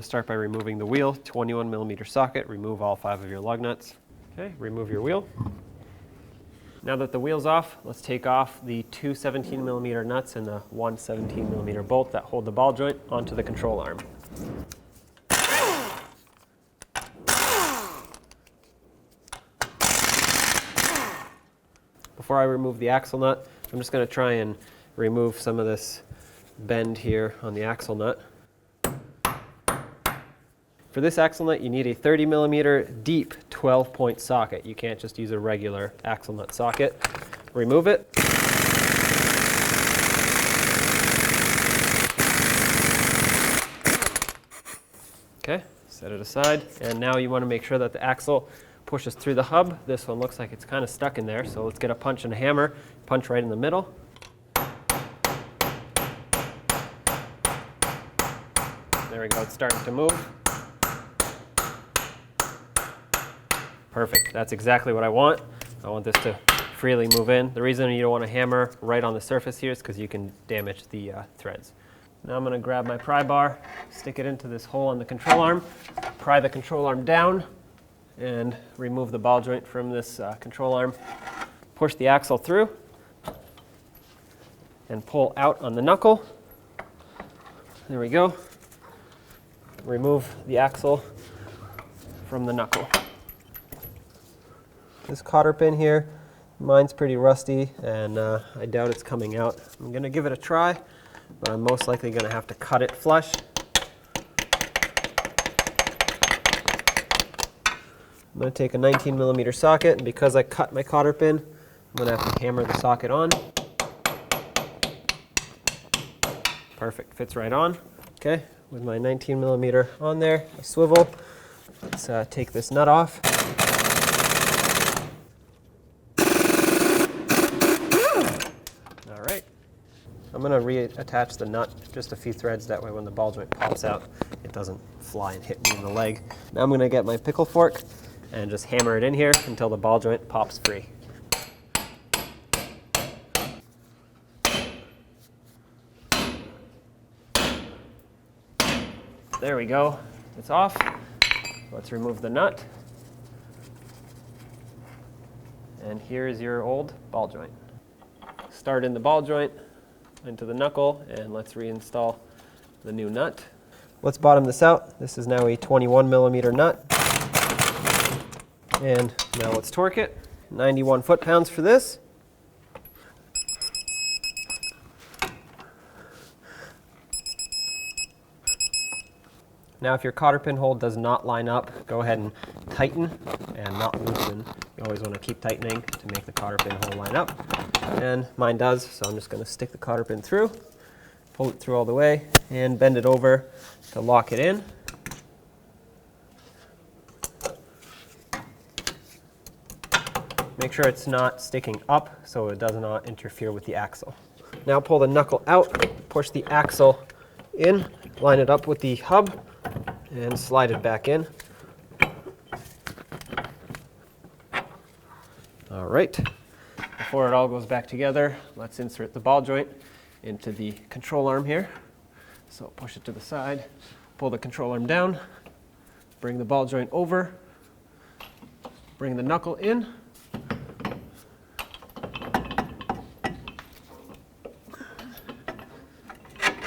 start by removing the wheel, 21mm socket, remove all 5 of your lug nuts. Okay, remove your wheel. Now that the wheel's off, let's take off the 2 17mm nuts and the 1 17mm bolt that hold the ball joint onto the control arm. Before I remove the axle nut, I'm just going to try and remove some of this bend here on the axle nut. For this axle nut, you need a 30mm deep 12-point socket. You can't just use a regular axle nut socket. Remove it. Okay, set it aside. And now you want to make sure that the axle pushes through the hub. This one looks like it's kind of stuck in there, so let's get a punch and a hammer. Punch right in the middle. There we go, it's starting to move. Perfect, that's exactly what I want. I want this to freely move in. The reason you don't want to hammer right on the surface here is because you can damage the threads. Now I'm going to grab my pry bar, stick it into this hole on the control arm, pry the control arm down, and remove the ball joint from this control arm. Push the axle through, and pull out on the knuckle. There we go. Remove the axle from the knuckle. This cotter pin here, mine's pretty rusty and I doubt it's coming out. I'm going to give it a try, but I'm most likely going to have to cut it flush. I'm going to take a 19mm socket, and because I cut my cotter pin, I'm going to have to hammer the socket on. Perfect, fits right on. Okay, with my 19mm on there, I swivel. Let's take this nut off. All right, I'm going to reattach the nut, just a few threads, that way when the ball joint pops out, it doesn't fly and hit me in the leg. Now I'm going to get my pickle fork and just hammer it in here until the ball joint pops free. There we go, it's off. Let's remove the nut. And here is your old ball joint. Start in the ball joint, into the knuckle, and let's reinstall the new nut. Let's bottom this out. This is now a 21mm nut. And now let's torque it. 91 foot-pounds for this. Now if your cotter pin hole does not line up, go ahead and tighten and not loosen. You always want to keep tightening to make the cotter pin hole line up. And mine does, so I'm just going to stick the cotter pin through, pull it through all the way, and bend it over to lock it in. Make sure it's not sticking up so it does not interfere with the axle. Now pull the knuckle out, push the axle in, line it up with the hub, and slide it back in. All right, before it all goes back together, let's insert the ball joint into the control arm here. So push it to the side, pull the control arm down, bring the ball joint over, bring the knuckle in,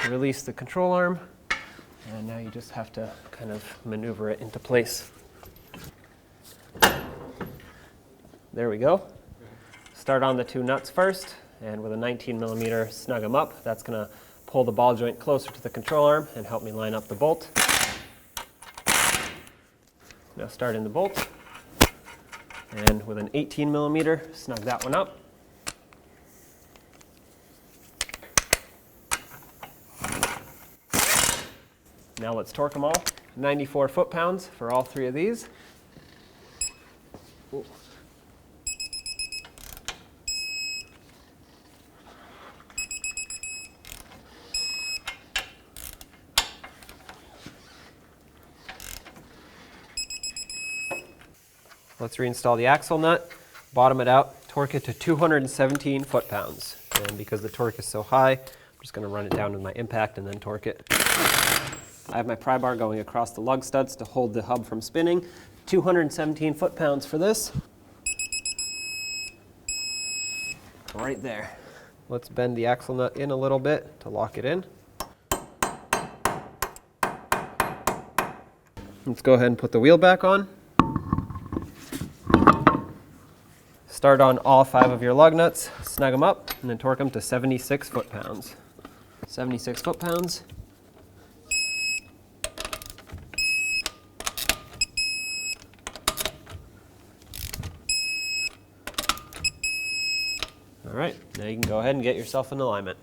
release the control arm, and now you just have to kind of maneuver it into place. There we go. Start on the 2 nuts first, and with a 19mm snug them up. That's going to pull the ball joint closer to the control arm and help me line up the bolt. Now start in the bolt, and with an 18mm, snug that one up. Now let's torque them all. 94 foot-pounds for all 3 of these. Ooh. Let's reinstall the axle nut, bottom it out, torque it to 217 foot-pounds. And because the torque is so high, I'm just going to run it down with my impact and then torque it. I have my pry bar going across the lug studs to hold the hub from spinning. 217 foot-pounds for this. Right there. Let's bend the axle nut in a little bit to lock it in. Let's go ahead and put the wheel back on. Start on all 5 of your lug nuts, snug them up, and then torque them to 76 foot-pounds. 76 foot-pounds. All right, now you can go ahead and get yourself in alignment.